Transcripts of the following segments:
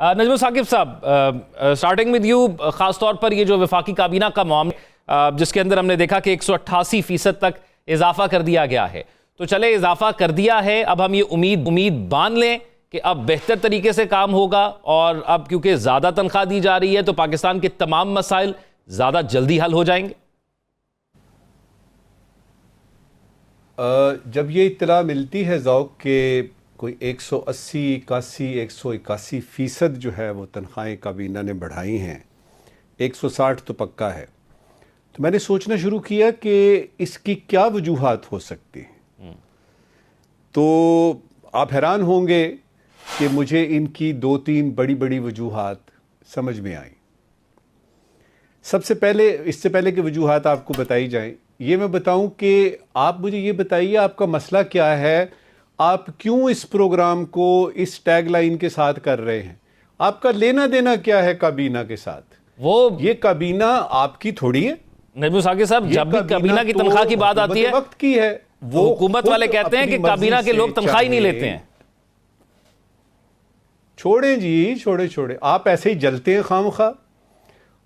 نجم ثاقب صاحب، starting with you, خاص طور پر یہ جو وفاقی کابینہ کا معاملہ جس کے اندر ہم نے دیکھا کہ 188% تک اضافہ کر دیا گیا ہے، تو چلے اضافہ کر دیا ہے، اب ہم یہ امید باندھ لیں کہ اب بہتر طریقے سے کام ہوگا، اور اب کیونکہ زیادہ تنخواہ دی جا رہی ہے تو پاکستان کے تمام مسائل زیادہ جلدی حل ہو جائیں گے؟ جب یہ اطلاع ملتی ہے ذوق کہ کوئی 181% جو ہے وہ تنخواہیں کابینہ نے بڑھائی ہیں، 160 تو پکا ہے، تو میں نے سوچنا شروع کیا کہ اس کی کیا وجوہات ہو سکتی ہیں۔ تو آپ حیران ہوں گے کہ مجھے ان کی 2-3 بڑی وجوہات سمجھ میں آئیں۔ سب سے پہلے، اس سے پہلے کہ وجوہات آپ کو بتائی جائیں، یہ میں بتاؤں کہ آپ مجھے یہ بتائیے آپ کا مسئلہ کیا ہے، آپ کیوں اس پروگرام کو اس ٹیگ لائن کے ساتھ کر رہے ہیں؟ آپ کا لینا دینا کیا ہے کابینہ کے ساتھ؟ یہ کابینہ آپ کی تھوڑی ہے نجم ثاقب صاحب، جب بھی کابینہ کی تنخواہ کی بات آتی ہے وقت کی ہے، وہ حکومت والے کہتے ہیں کہ کابینہ کے لوگ تنخواہ ہی نہیں لیتے ہیں۔ چھوڑیں جی، چھوڑیں، آپ ایسے ہی جلتے ہیں خواہ،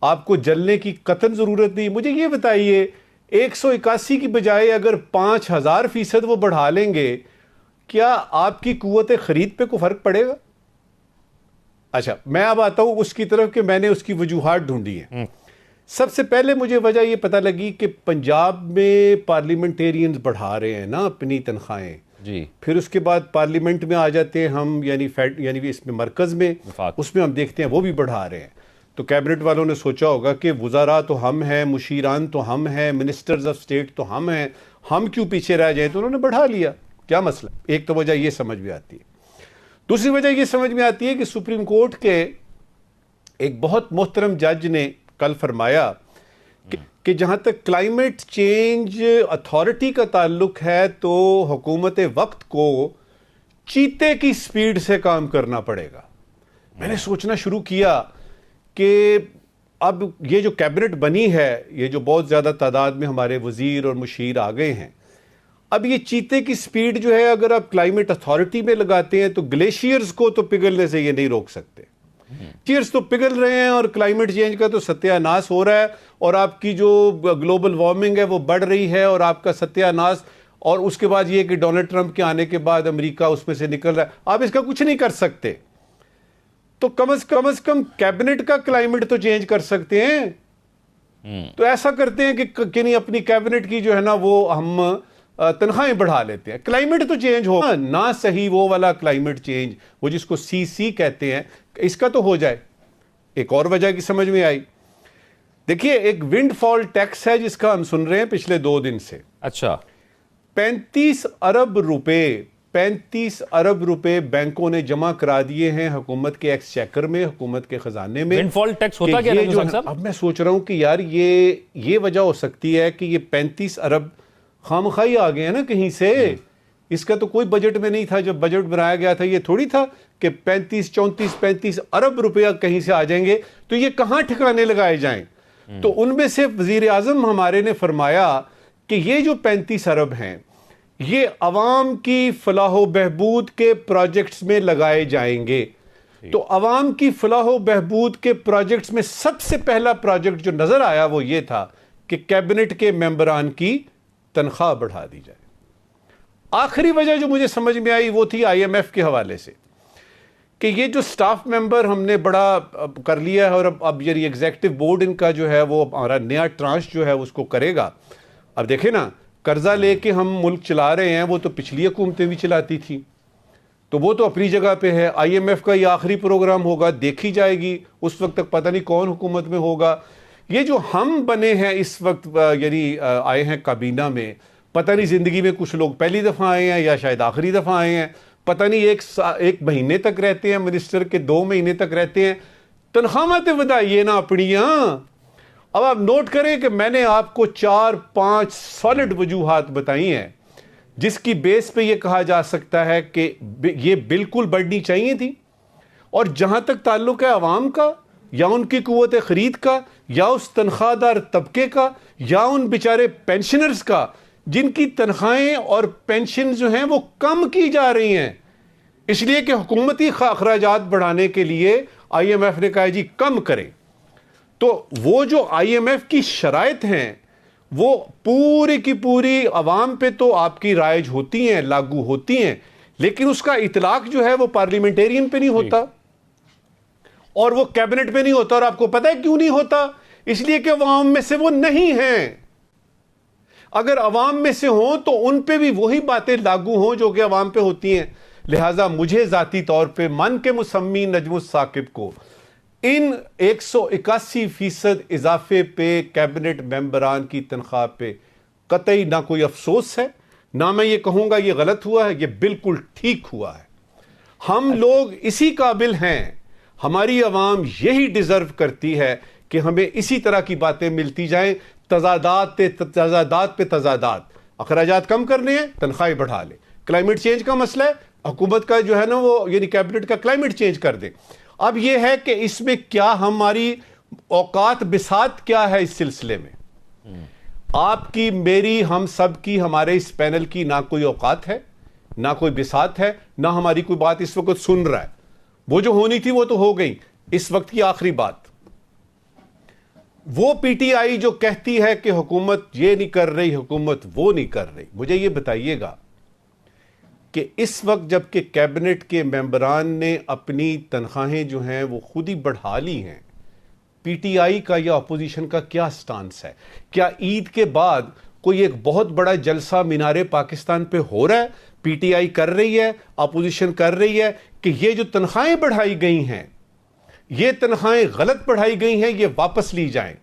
آپ کو جلنے کی قطعاً ضرورت نہیں۔ مجھے یہ بتائیے 181 کی بجائے اگر 5000% وہ بڑھا لیں گے، کیا آپ کی قوت خرید پہ کوئی فرق پڑے گا؟ اچھا، میں اب آتا ہوں اس کی طرف کہ میں نے اس کی وجوہات ڈھونڈی ہیں۔ سب سے پہلے مجھے وجہ یہ پتہ لگی کہ پنجاب میں پارلیمنٹیرینز بڑھا رہے ہیں نا اپنی تنخواہیں، جی، پھر اس کے بعد پارلیمنٹ میں آ جاتے ہیں ہم، یعنی اس میں مرکز میں، اس میں ہم دیکھتے ہیں وہ بھی بڑھا رہے ہیں۔ تو کیبنٹ والوں نے سوچا ہوگا کہ وزراء تو ہم ہیں، مشیران تو ہم ہیں، منسٹرز آف اسٹیٹ تو ہم ہیں، ہم کیوں پیچھے رہ جائیں، تو انہوں نے بڑھا لیا۔ کیا مسئلہ؟ ایک تو وجہ یہ سمجھ میں آتی ہے۔ دوسری وجہ یہ سمجھ میں آتی ہے کہ سپریم کورٹ کے ایک بہت محترم جج نے کل فرمایا کہ جہاں تک کلائمیٹ چینج اتھارٹی کا تعلق ہے تو حکومت وقت کو چیتے کی سپیڈ سے کام کرنا پڑے گا۔ میں نے سوچنا شروع کیا کہ اب یہ جو کیبنٹ بنی ہے، یہ جو بہت زیادہ تعداد میں ہمارے وزیر اور مشیر آ گئے ہیں، اب یہ چیتے کی سپیڈ جو ہے اگر آپ کلائمیٹ اتھارٹی میں لگاتے ہیں تو گلیشیئرز کو تو پگھلنے سے یہ نہیں روک سکتے۔ گلیشیئرز تو پگھل رہے ہیں اور کلائمیٹ چینج کا تو ستیہ ناس ہو رہا ہے، اور آپ کی جو گلوبل وارمنگ ہے وہ بڑھ رہی ہے، اور آپ کا ستیہ ناس، اور اس کے بعد یہ کہ ڈونلڈ ٹرمپ کے آنے کے بعد امریکہ اس میں سے نکل رہا ہے، آپ اس کا کچھ نہیں کر سکتے۔ تو کم از کم کیبنٹ کا کلائمیٹ تو چینج کر سکتے ہیں۔ تو ایسا کرتے ہیں کہ نہیں، اپنی کیبنٹ کی جو ہے نا وہ ہم تنخواہیں بڑھا لیتے ہیں، کلائمیٹ تو چینج ہو نہ، صحیح وہ والا کلائمیٹ چینج، وہ جس کو سی کہتے ہیں، اس کا تو ہو جائے۔ ایک اور وجہ کی سمجھ میں آئی، دیکھیے ایک ونڈ فال ٹیکس ہے جس کا ہم سن رہے ہیں پچھلے 2 دن سے۔ اچھا، 35 ارب روپے بینکوں نے جمع کرا دیے ہیں حکومت کے ایکسچیکر میں، حکومت کے خزانے میں۔ ونڈ فال ٹیکس ہوتا کیا ہے صاحب؟ اب میں سوچ رہا ہوں کہ یار یہ وجہ ہو سکتی ہے کہ یہ 35 ارب خامخواہی آ گئے ہیں نا کہیں سے، اس کا تو کوئی بجٹ میں نہیں تھا۔ جب بجٹ بنایا گیا تھا یہ تھوڑی تھا کہ 35 ارب روپیہ کہیں سے آ جائیں گے، تو یہ کہاں ٹھکانے لگائے جائیں؟ تو ان میں سے وزیر اعظم ہمارے نے فرمایا کہ یہ جو 35 ارب ہیں یہ عوام کی فلاح و بہبود کے پروجیکٹس میں لگائے جائیں گے۔ تو عوام کی فلاح و بہبود کے پروجیکٹس میں سب سے پہلا پروجیکٹ جو نظر آیا وہ یہ تھا کہ کیبنٹ کے ممبران کی تنخواہ بڑھا دی جائے۔ آخری وجہ جو مجھے سمجھ میں آئی وہ تھی IMF کے حوالے سے، کہ یہ جو سٹاف ممبر ہم نے بڑا کر لیا ہے، اور اب یہ ایگزیکٹو بورڈ ان کا جو ہے وہ ہمارا نیا ٹرانش جو ہے اس کو کرے گا۔ اب دیکھیں نا، قرضہ لے کے ہم ملک چلا رہے ہیں، وہ تو پچھلی حکومتیں بھی چلاتی تھیں، تو وہ تو اپنی جگہ پہ ہے۔ IMF کا یہ آخری پروگرام ہوگا، دیکھی جائے گی، اس وقت تک پتہ نہیں کون حکومت میں ہوگا۔ یہ جو ہم بنے ہیں اس وقت، یعنی آئے ہیں کابینہ میں، پتہ نہیں زندگی میں کچھ لوگ پہلی دفعہ آئے ہیں یا شاید آخری دفعہ آئے ہیں، پتہ نہیں ایک مہینے تک رہتے ہیں منسٹر کے، 2 مہینے تک رہتے ہیں، تنخواہیں تے ودائیے نا اپنیاں۔ اب آپ نوٹ کریں کہ میں نے آپ کو 4-5 سالڈ وجوہات بتائی ہیں جس کی بیس پہ یہ کہا جا سکتا ہے کہ یہ بالکل بڑھنی چاہیے تھی۔ اور جہاں تک تعلق ہے عوام کا، یا ان کی قوت خرید کا، یا اس تنخواہ دار طبقے کا، یا ان بیچارے پینشنرز کا جن کی تنخواہیں اور پینشن جو ہیں وہ کم کی جا رہی ہیں، اس لیے کہ حکومتی اخراجات بڑھانے کے لیے آئی ایم ایف نے کہا جی کم کریں. تو وہ جو آئی ایم ایف کی شرائط ہیں وہ پوری کی پوری عوام پہ تو آپ کی رائج ہوتی ہیں, لاگو ہوتی ہیں, لیکن اس کا اطلاق جو ہے وہ پارلیمنٹیرین پہ نہیں ہوتا اور وہ کیبنٹ پہ نہیں ہوتا. اور آپ کو پتہ ہے کیوں نہیں ہوتا؟ اس لیے کہ عوام میں سے وہ نہیں ہیں. اگر عوام میں سے ہوں تو ان پہ بھی وہی باتیں لاگو ہوں جو کہ عوام پہ ہوتی ہیں. لہٰذا مجھے ذاتی طور پہ من کے مسمی نجم الثاقب کو ان 181% اضافے پہ کیبنٹ ممبران کی تنخواہ پہ قطعی نہ کوئی افسوس ہے, نہ میں یہ کہوں گا یہ غلط ہوا ہے, یہ بالکل ٹھیک ہوا ہے. ہم لوگ اسی قابل ہیں, ہماری عوام یہی ڈیزرو کرتی ہے کہ ہمیں اسی طرح کی باتیں ملتی جائیں, تضادات پہ تضادات. اخراجات کم کرنے ہیں, تنخواہیں بڑھا لیں. کلائمیٹ چینج کا مسئلہ ہے, حکومت کا جو ہے نا وہ یعنی کیبنٹ کا کلائمیٹ چینج کر دیں. اب یہ ہے کہ اس میں کیا ہماری اوقات بساط کیا ہے اس سلسلے میں. آپ کی, میری, ہم سب کی, ہمارے اس پینل کی نہ کوئی اوقات ہے, نہ کوئی بساط ہے, نہ ہماری کوئی بات اس وقت سن رہا ہے. وہ جو ہونی تھی وہ تو ہو گئی. اس وقت کی آخری بات, وہ پی ٹی آئی جو کہتی ہے کہ حکومت یہ نہیں کر رہی, حکومت وہ نہیں کر رہی, مجھے یہ بتائیے گا کہ اس وقت جب کہ کیبنٹ کے ممبران نے اپنی تنخواہیں جو ہیں وہ خود ہی بڑھا لی ہیں, پی ٹی آئی کا یا اپوزیشن کا کیا سٹانس ہے؟ کیا عید کے بعد کوئی ایک بہت بڑا جلسہ مینار پاکستان پہ ہو رہا ہے؟ پی ٹی آئی کر رہی ہے, اپوزیشن کر رہی ہے کہ یہ جو تنخواہیں بڑھائی گئی ہیں, یہ تنخواہیں غلط بڑھائی گئی ہیں, یہ واپس لی جائیں.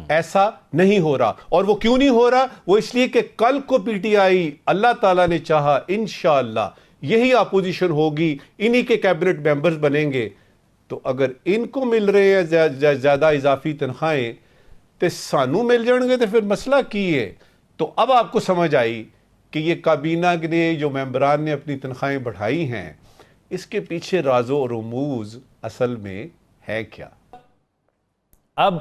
ایسا نہیں ہو رہا. اور وہ کیوں نہیں ہو رہا؟ وہ اس لیے کہ کل کو پی ٹی آئی, اللہ تعالیٰ نے چاہا انشاءاللہ یہی اپوزیشن ہوگی, انہی کے کیبنٹ ممبرز بنیں گے. تو اگر ان کو مل رہے ہیں زیادہ اضافی تنخواہیں تو سانو مل جائیں گے, تو پھر مسئلہ کی ہے. تو اب آپ کو سمجھ آئی کہ یہ کابینہ نے جو ممبران نے اپنی تنخواہیں بڑھائی ہیں, اس کے پیچھے راز و رموز اصل میں ہے کیا. اب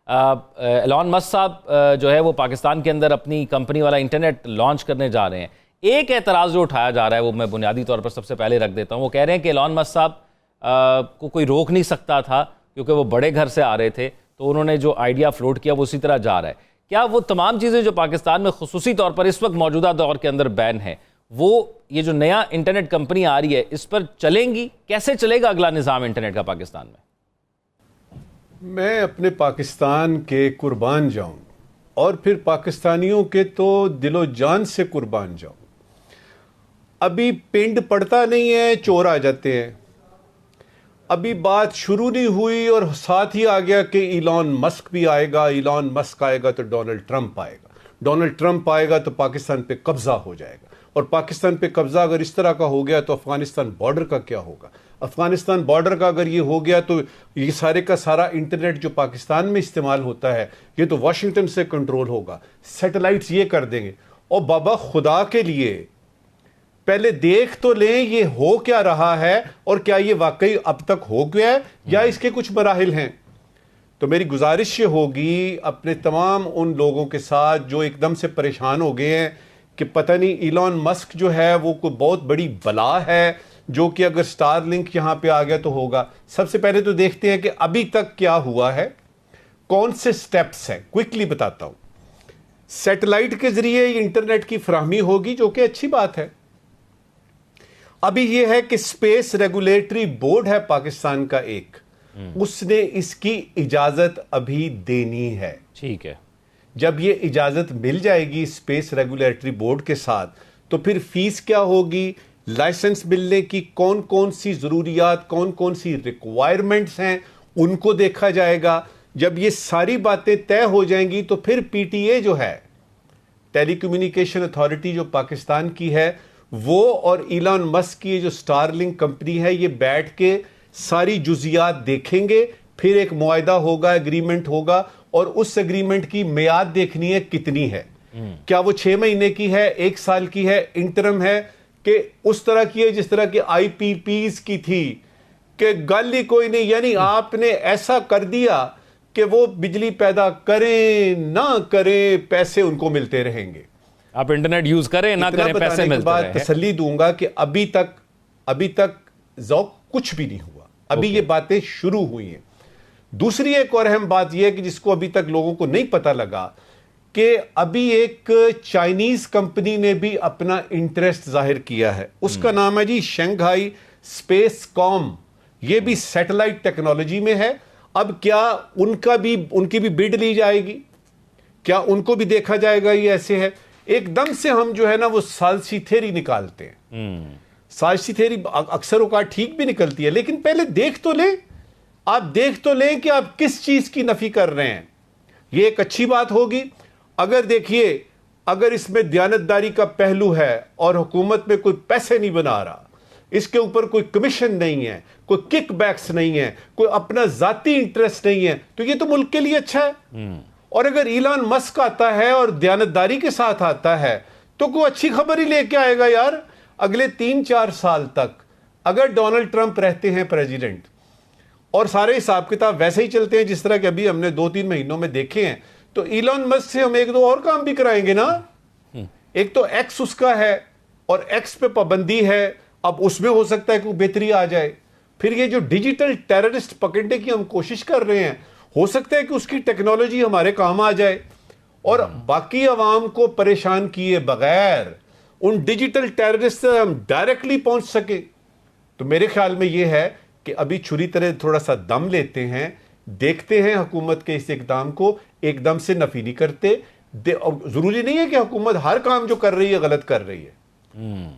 ایلون مسک صاحب جو ہے وہ پاکستان کے اندر اپنی کمپنی والا انٹرنیٹ لانچ کرنے جا رہے ہیں. ایک اعتراض جو اٹھایا جا رہا ہے وہ میں بنیادی طور پر سب سے پہلے رکھ دیتا ہوں. وہ کہہ رہے ہیں کہ ایلون مسک صاحب کو کوئی روک نہیں سکتا تھا کیونکہ وہ بڑے گھر سے آ رہے تھے, تو انہوں نے جو آئیڈیا فلوٹ کیا وہ اسی طرح جا رہا ہے. کیا وہ تمام چیزیں جو پاکستان میں خصوصی طور پر اس وقت موجودہ دور کے اندر بین ہیں, وہ یہ جو نیا انٹرنیٹ کمپنی آ رہی ہے اس پر چلیں گی؟ کیسے چلے گا اگلا نظام انٹرنیٹ کا پاکستان میں؟ میں اپنے پاکستان کے قربان جاؤں اور پھر پاکستانیوں کے تو دل و جان سے قربان جاؤں. ابھی پنڈ پڑتا نہیں ہے, چور آ جاتے ہیں. ابھی بات شروع نہیں ہوئی اور ساتھ ہی آ گیا کہ ایلون مسک بھی آئے گا, ایلون مسک آئے گا تو ڈونلڈ ٹرمپ آئے گا, ڈونلڈ ٹرمپ آئے گا تو پاکستان پہ قبضہ ہو جائے گا, اور پاکستان پہ قبضہ اگر اس طرح کا ہو گیا تو افغانستان بارڈر کا کیا ہوگا؟ افغانستان بارڈر کا اگر یہ ہو گیا تو یہ سارے کا سارا انٹرنیٹ جو پاکستان میں استعمال ہوتا ہے یہ تو واشنگٹن سے کنٹرول ہوگا, سیٹلائٹس یہ کر دیں گے. اور بابا خدا کے لیے پہلے دیکھ تو لیں یہ ہو کیا رہا ہے, اور کیا یہ واقعی اب تک ہو گیا ہے یا اس کے کچھ مراحل ہیں. تو میری گزارش یہ ہوگی اپنے تمام ان لوگوں کے ساتھ جو ایک دم سے پریشان ہو گئے ہیں کہ پتہ نہیں ایلون مسک جو ہے وہ کوئی بہت بڑی بلا ہے جو کہ اگر سٹار لنک یہاں پہ آ گیا تو ہوگا. سب سے پہلے تو دیکھتے ہیں کہ ابھی تک کیا ہوا ہے, کون سے سٹیپس ہیں. کوئکلی بتاتا ہوں. سیٹلائٹ کے ذریعے انٹرنیٹ کی فراہمی ہوگی جو کہ اچھی بات ہے. ابھی یہ ہے کہ اسپیس ریگولیٹری بورڈ ہے پاکستان کا ایک, اس نے اس کی اجازت ابھی دینی ہے. ٹھیک ہے, جب یہ اجازت مل جائے گی اسپیس ریگولیٹری بورڈ کے ساتھ تو پھر فیس کیا ہوگی, لائسنس ملنے کی کون کون سی ضروریات, کون کون سی ریکوائرمنٹس ہیں, ان کو دیکھا جائے گا. جب یہ ساری باتیں طے ہو جائیں گی تو پھر پی ٹی اے جو ہے, ٹیلی کمیونیکیشن اتھارٹی جو پاکستان کی ہے, وہ اور ایلون مسک کی جو سٹار لنک کمپنی ہے, یہ بیٹھ کے ساری جزیات دیکھیں گے. پھر ایک معاہدہ ہوگا, ایگریمنٹ ہوگا, اور اس ایگریمنٹ کی میعاد دیکھنی ہے کتنی ہے. کیا وہ 6 مہینے کی ہے, 1 سال کی ہے, انٹرم ہے, کہ اس طرح کی ہے جس طرح کی آئی پی پیز کی تھی کہ گل ہی کوئی نہیں. یعنی آپ نے ایسا کر دیا کہ وہ بجلی پیدا کریں نہ کریں, پیسے ان کو ملتے رہیں گے. آپ انٹرنیٹ یوز کریں نہ کریں, پیسے ملتے رہیں. تسلی دوں گا کہ ابھی تک ذوق کچھ بھی نہیں ہوا. ابھی یہ باتیں شروع ہوئی ہیں. دوسری ایک اور اہم بات یہ ہے کہ جس کو ابھی تک لوگوں کو نہیں پتا لگا کہ ابھی ایک چائنیز کمپنی نے بھی اپنا انٹرسٹ ظاہر کیا ہے. اس کا نام ہے جی شنگھائی اسپیس کام. یہ بھی سیٹلائٹ ٹیکنالوجی میں ہے. اب کیا ان کی بھی بڈ لی جائے گی؟ کیا ان کو بھی دیکھا جائے گا؟ یہ ایسے ہے ایک دم سے ہم جو ہے نا وہ ثالثی تھیوری نکالتے ہیں. ثالثی تھیوری اکثر اوقات ٹھیک بھی نکلتی ہے، لیکن پہلے دیکھ تو لیں. آپ دیکھ تو لیں کہ آپ کس چیز کی نفی کر رہے ہیں. یہ ایک اچھی بات ہوگی اگر دیکھیے اگر اس میں دیانتداری کا پہلو ہے اور حکومت میں کوئی پیسے نہیں بنا رہا، اس کے اوپر کوئی کمیشن نہیں ہے، کوئی کک بیکس نہیں ہے، کوئی اپنا ذاتی انٹرسٹ نہیں ہے، تو یہ تو ملک کے لیے اچھا ہے. اور اگر ایلان مسک آتا ہے اور دیانتداری کے ساتھ آتا ہے تو کوئی اچھی خبر ہی لے کے آئے گا یار. اگلے 3-4 سال تک اگر ڈونلڈ ٹرمپ رہتے ہیں پریزیڈنٹ اور سارے حساب کتاب ویسے ہی چلتے ہیں جس طرح کہ ابھی ہم نے 2-3 مہینوں میں دیکھے ہیں، تو ایلان مسک سے ہم 1-2 اور کام بھی کرائیں گے نا. ایک تو ایکس اس کا ہے اور ایکس پہ پابندی ہے، اب اس میں ہو سکتا ہے کہ بہتری آ جائے. پھر یہ جو ڈیجیٹل ٹیررسٹ پکڑنے کی ہم کوشش کر رہے ہیں، ہو سکتا ہے کہ اس کی ٹیکنالوجی ہمارے کام آ جائے اور باقی عوام کو پریشان کیے بغیر ان ڈیجیٹل ٹیررسٹ سے ہم ڈائریکٹلی پہنچ سکیں. تو میرے خیال میں یہ ہے کہ ابھی چھری طرح تھوڑا سا دم لیتے ہیں، دیکھتے ہیں حکومت کے اس اقدام کو، ایک دم سے نفی نہیں کرتے. ضروری نہیں ہے کہ حکومت ہر کام جو کر رہی ہے غلط کر رہی ہے.